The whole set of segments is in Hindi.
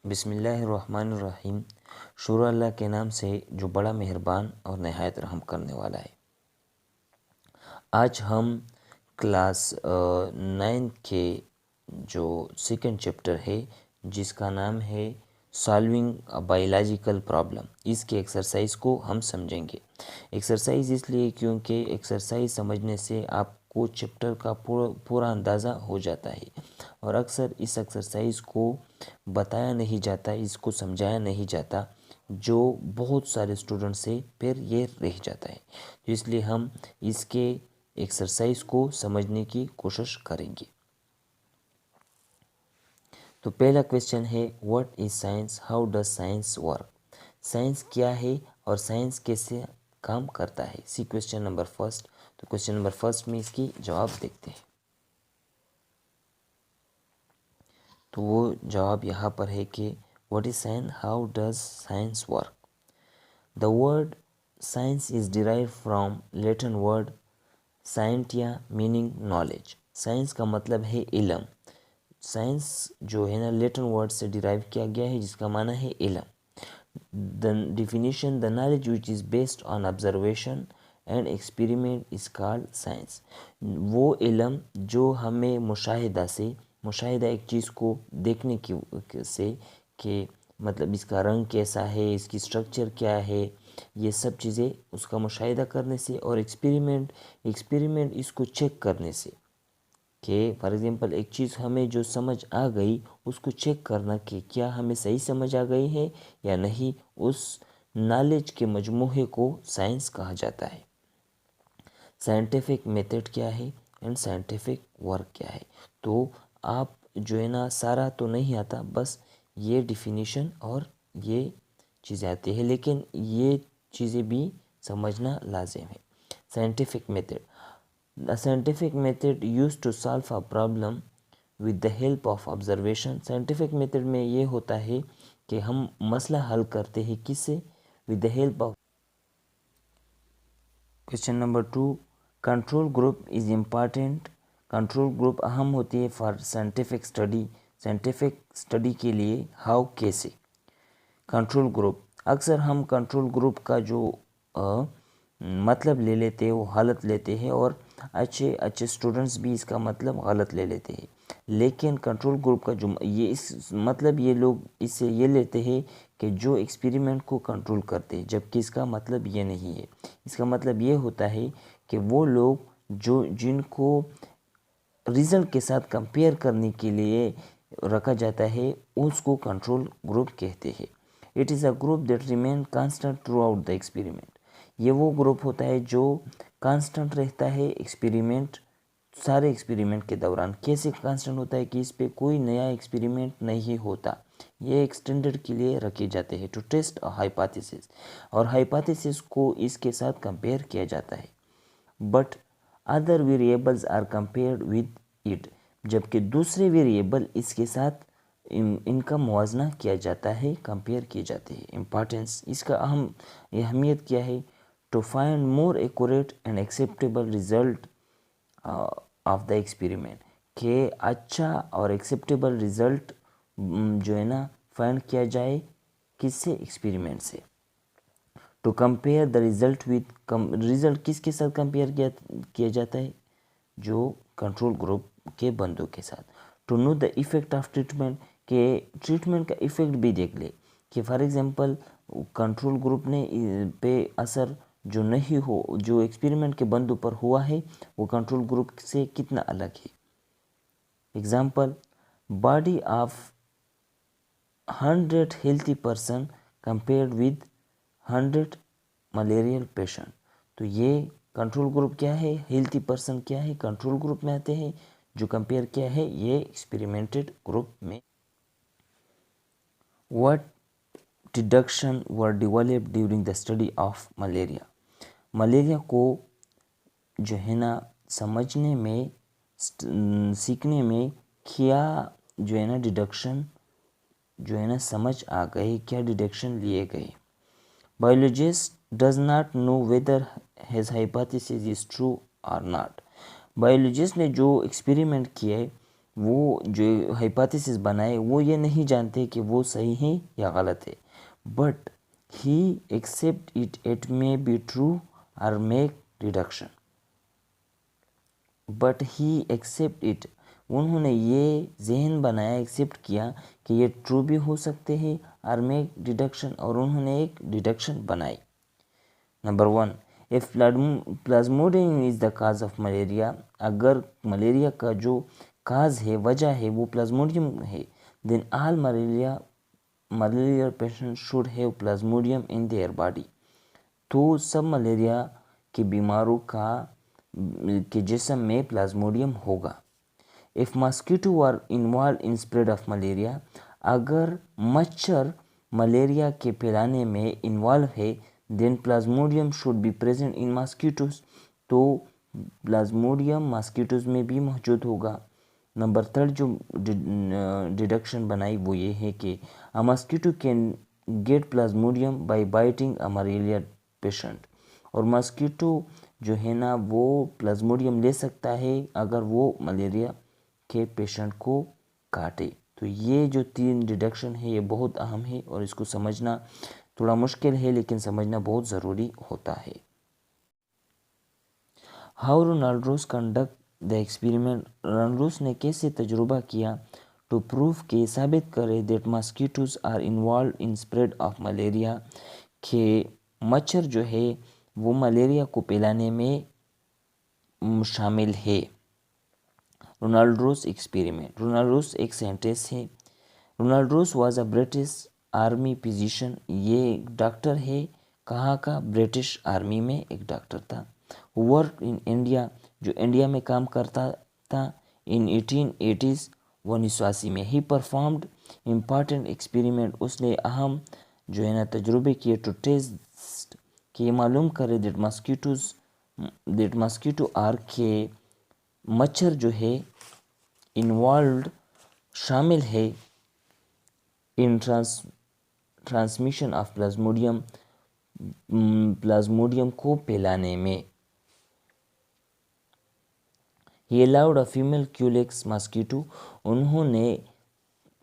बिस्मिल्लाहिर्रहमानिर्रहीम। शुरू अल्लाह के नाम से जो बड़ा मेहरबान और नहायत रहम करने वाला है। आज हम क्लास 9 के जो सेकंड चैप्टर है जिसका नाम है सॉल्विंग अ बायोलॉजिकल प्रॉब्लम, इसके एक्सरसाइज को हम समझेंगे। एक्सरसाइज इसलिए क्योंकि एक्सरसाइज समझने से आपको चैप्टर का पूरा अंदाज़ा हो जाता है और अक्सर इस एक्सरसाइज को बताया नहीं जाता, इसको समझाया नहीं जाता, जो बहुत सारे स्टूडेंट से फिर ये रह जाता है। तो इसलिए हम इसके एक्सरसाइज को समझने की कोशिश करेंगे। तो पहला क्वेश्चन है, what is science, how does science work. Science क्या है और साइंस कैसे काम करता है, सी क्वेश्चन नंबर फर्स्ट। तो क्वेश्चन नंबर फर्स्ट में इसकी जवाब देखते हैं। तो वो जवाब यहाँ पर है कि what is science, how does science work. The word science is derived from Latin word scientia meaning knowledge. Science का मतलब है इल्म। साइंस जो है ना लैटिन वर्ड से डिराइव किया गया है जिसका माना है इल्म। The definition, the knowledge which is based on observation and experiment is called science. वो इल्म जो हमें मुशाहिदा एक चीज़ को देखने की से कि मतलब इसका रंग कैसा है, इसकी स्ट्रक्चर क्या है, ये सब चीज़ें उसका मुशाहिदा करने से, और एक्सपेरिमेंट इसको चेक करने से कि फॉर एग्जांपल एक चीज़ हमें जो समझ आ गई उसको चेक करना कि क्या हमें सही समझ आ गई है या नहीं, उस नॉलेज के मजमूहे को साइंस कहा जाता है। साइंटिफिक मेथड क्या है एंड साइंटिफिक वर्क क्या है। तो आप जो है ना सारा तो नहीं आता, बस ये डिफिनीशन और ये चीज़ें आती है, लेकिन ये चीज़ें भी समझना लाजिम है। Scientific method, the scientific method use to solve a problem with the help of observation. Scientific method में ये होता है कि हम मसला हल करते हैं किससे, with the help of. Question number 2, control group is important. Control group अहम होती है for scientific study, scientific study के लिए। हाउ, कैसे। कंट्रोल ग्रुप, अक्सर हम कंट्रोल ग्रुप का जो मतलब ले लेते हैं वो गलत लेते हैं, और अच्छे स्टूडेंट्स भी इसका मतलब गलत ले लेते हैं। लेकिन कंट्रोल ग्रुप का जो ये इस मतलब ये लोग इससे ये लेते हैं कि जो एक्सपेरिमेंट को कंट्रोल करते हैं, जबकि इसका मतलब ये नहीं है। इसका मतलब ये होता है कि वो लोग जो जिनको रिजल्ट के साथ कंपेयर करने के लिए रखा जाता है उसको कंट्रोल ग्रुप कहते हैं। It is a group that remain constant through out the experiment. ये वो ग्रुप होता है जो कांस्टेंट रहता है सारे एक्सपेरिमेंट के दौरान। कैसे कांस्टेंट होता है कि इस पे कोई नया एक्सपेरिमेंट नहीं होता, ये एक्सटेंडेड के लिए रखे जाते हैं टू टेस्ट अ हाइपोथेसिस, और हाइपोथेसिस को इसके साथ कंपेयर किया जाता है। But other variables are compared with it, जबकि दूसरे वेरिएबल इसके साथ इनका मुवाजना किया जाता है, कंपेयर किए जाते हैं। इम्पॉर्टेंस, इसका अहमियत क्या है, to find more accurate and acceptable result of the experiment, के अच्छा और एक्सेप्टेबल रिजल्ट जो है ना फाइंड किया जाए किससे, एक्सपेरिमेंट से। To compare the result with, result किसके साथ कंपेयर किया जाता है, जो कंट्रोल ग्रुप के बंदों के साथ। To know the effect of treatment, के ट्रीटमेंट का इफेक्ट भी देख ले कि फॉर एग्जांपल कंट्रोल ग्रुप ने पे असर जो नहीं हो, जो एक्सपेरिमेंट के बंदों पर हुआ है वो कंट्रोल ग्रुप से कितना अलग है। Example, body of 100 healthy person compared with 100 malarial patient. तो ये कंट्रोल ग्रुप क्या है, हेल्थी पर्सन क्या है, कंट्रोल ग्रुप में आते हैं। जो कंपेयर किया है ये एक्सपेरिमेंटेड ग्रुप में। What deduction were developed during the study of malaria. Malaria को जो है ना समझने में, सीखने में क्या जो है ना डिडक्शन जो है ना समझ आ गए, क्या डिडक्शन लिए गए। Biologist does not know whether his hypothesis is true और नॉट। बायोलॉजिस्ट ने जो एक्सपेरिमेंट किए वो जो हाइपोथेसिस बनाए वो ये नहीं जानते कि वो सही है या गलत है, but he accept it may be true और make deduction, but he accept it, उन्होंने ये जहन बनाया, एक्सेप्ट किया कि ये ट्रू भी हो सकते हैं और मेक डिडक्शन, और उन्होंने एक डिडक्शन बनाई। Number 1, if Plasmodium is the cause of malaria, अगर मलेरिया का जो काज है, वजह है, वो प्लाज्मोडियम है, then all malaria patient should have Plasmodium in their body, तो सब मलेरिया के बीमारों के जिस्म में प्लाज्मोडियम होगा। If mosquito are involve in spread of malaria, अगर मच्छर मलेरिया के फैलाने में इन्वॉल्व है, then Plasmodium should be present in mosquitoes, तो प्लाज्मोडियम मस्कीटोज में भी मौजूद होगा। नंबर 3 जो डिडक्शन बनाई वो ये है कि a mosquito can get plasmodium by biting a malaria patient, और मस्कीटो जो है ना वो प्लाज्मोडियम ले सकता है अगर वो मलेरिया के पेशेंट को काटे। तो ये जो 3 डिडक्शन है ये बहुत अहम है और इसको समझना थोड़ा मुश्किल है, लेकिन समझना बहुत ज़रूरी होता है। How Ronald Ross conduct the experiment, Ronald Ross ने कैसे तजुर्बा किया टू प्रूव के साबित करे that mosquitoes are involve in spread of malaria, के मच्छर जो है वो मलेरिया को फैलाने में शामिल है। रोनाल्डोस एक्सपेरिमेंट, रोनाल्डोस एक सेंटेंस है। Ronald Ross was a British army physician, ये एक डॉक्टर है, कहाँ का, ब्रिटिश आर्मी में एक डॉक्टर था। वर्क इन इंडिया, जो इंडिया में काम करता था, इन 1880s 1980 में। ही परफॉर्म्ड इम्पॉर्टेंट एक्सपेरिमेंट, उसने अहम जो है ना तजुर्बे किए टू टेस्ट, कि ये मालूम करे दैट मस्कीटो आर के मच्छर जो है इन्वॉल्व शामिल है in transmission of plasmodium, plasmodium को फैलाने में। He allowed a female Culex mosquito, उन्होंने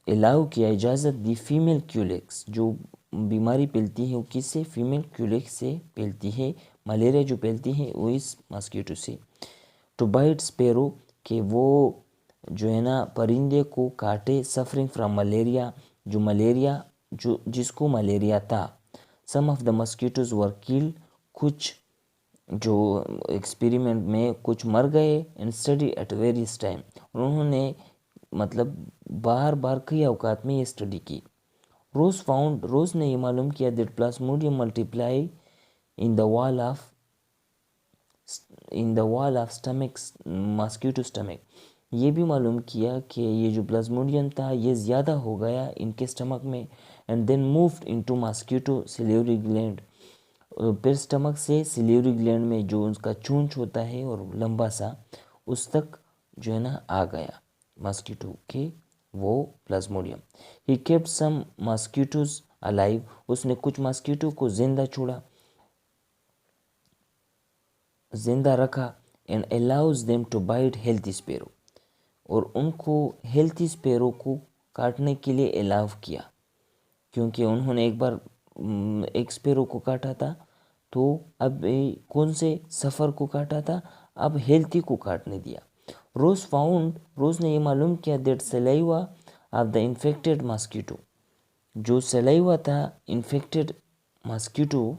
अलाउ किया, इजाज़त दी फीमेल क्यूलेक्स, जो बीमारी फैलती है वो किससे, फीमेल क्यूलेक्स से फैलती है, मलेरिया जो फैलती है वो इस मस्कीटो से। टू बाइट स्पैरो, कि वो जो है ना परिंदे को काटे, सफरिंग फ्रॉम मलेरिया, जो जिसको मलेरिया था। Some of the mosquitoes were killed, कुछ जो एक्सपेरिमेंट में कुछ मर गए। And study at various time, उन्होंने मतलब बार बार कई अवकात में ये स्टडी की। रोज ने ये मालूम किया that Plasmodium multiply in the wall of stomach, mosquito stomach, ये भी मालूम किया कि ये जो प्लाज्मोडियम था ये ज़्यादा हो गया इनके स्टमक में। And then moved into mosquito salivary gland, फिर स्टमक से सिलेवरी ग्लैंड में जो उसका चूंच होता है और लंबा सा, उस तक जो है ना आ गया मस्कीटो के वो Plasmodium. He kept some mosquitoes alive, उसने कुछ मस्कीटो को जिंदा रखा। And allows them to bite healthy sparrow, और उनको हेल्थी स्पैरो को काटने के लिए अलाउ किया, क्योंकि उन्होंने एक बार एक स्पैरो को काटा था, तो अब कौन से सफ़र को काटा था, अब हेल्थी को काटने दिया। रोज ने ये मालूम किया that saliva of the infected mosquito, जो सलाइवा था इन्फेक्टेड मस्कीटो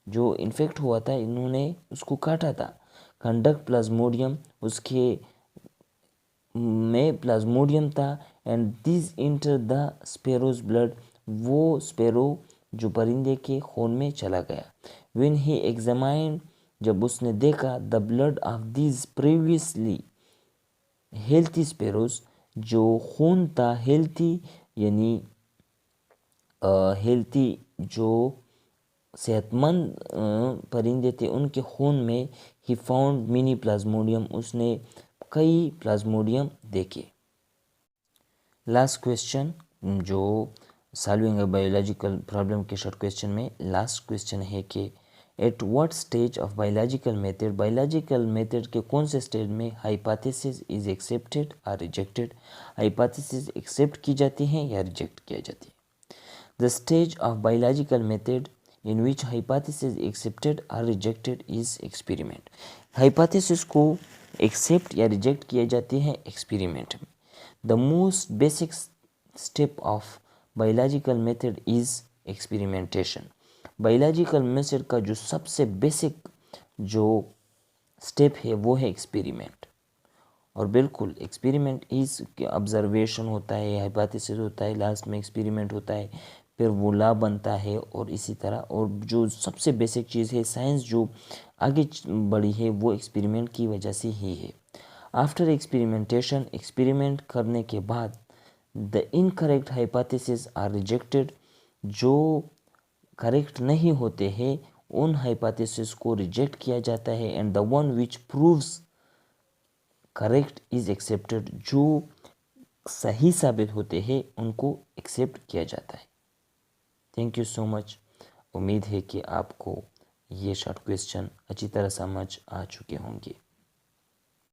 जो इन्फेक्ट हुआ था, इन्होंने उसको काटा था। कंडक्ट प्लाज्मोडियम, उसके में प्लाज्मोडियम था। And this enter the sparrows blood, वो स्पैरो जो परिंदे के खून में चला गया। व्हेन ही एग्जामाइंड, जब उसने देखा the blood of this previously healthy sparrows, जो खून था हेल्थी यानी हेल्थी जो सेहतमंद परिंदे थे उनके खून में, ही फाउंड मिनी प्लाज्मोडियम, उसने कई प्लाज्मोडियम देखे। लास्ट क्वेश्चन जो सॉल्विंग अ बायोलॉजिकल प्रॉब्लम के शॉर्ट क्वेश्चन में लास्ट क्वेश्चन है कि at what stage of biological method, biological method के कौन से स्टेज में हाइपोथेसिस इज एक्सेप्टेड और रिजेक्टेड, हाइपोथेसिस एक्सेप्ट की जाती हैं या रिजेक्ट किया जाती है। The stage of biological method in which hypothesis accepted और रिजेक्टेड इज एक्सपेरिमेंट, हाइपोथेसिस को एक्सेप्ट या रिजेक्ट किए जाते हैं एक्सपेरिमेंट में। The most basic step of biological method is experimentation, biological method का जो सबसे बेसिक जो स्टेप है वो है एक्सपेरिमेंट। और बिल्कुल एक्सपेरिमेंट इज ऑब्जर्वेशन होता है, हाइपोथेसिस होता है, लास्ट में एक्सपेरिमेंट होता है, फिर वो लॉ बनता है और इसी तरह। और जो सबसे बेसिक चीज़ है, साइंस जो आगे बढ़ी है वो एक्सपेरिमेंट की वजह से ही है। आफ्टर एक्सपेरिमेंटेशन, एक्सपेरिमेंट करने के बाद the incorrect hypothesis are rejected, जो करेक्ट नहीं होते हैं उन हाइपोथेसिस को रिजेक्ट किया जाता है। And the one which proves correct is accepted, जो सही साबित होते हैं उनको एक्सेप्ट किया जाता है। Thank you so much. उम्मीद है कि आपको ये शॉर्ट क्वेश्चन अच्छी तरह समझ आ चुके होंगे।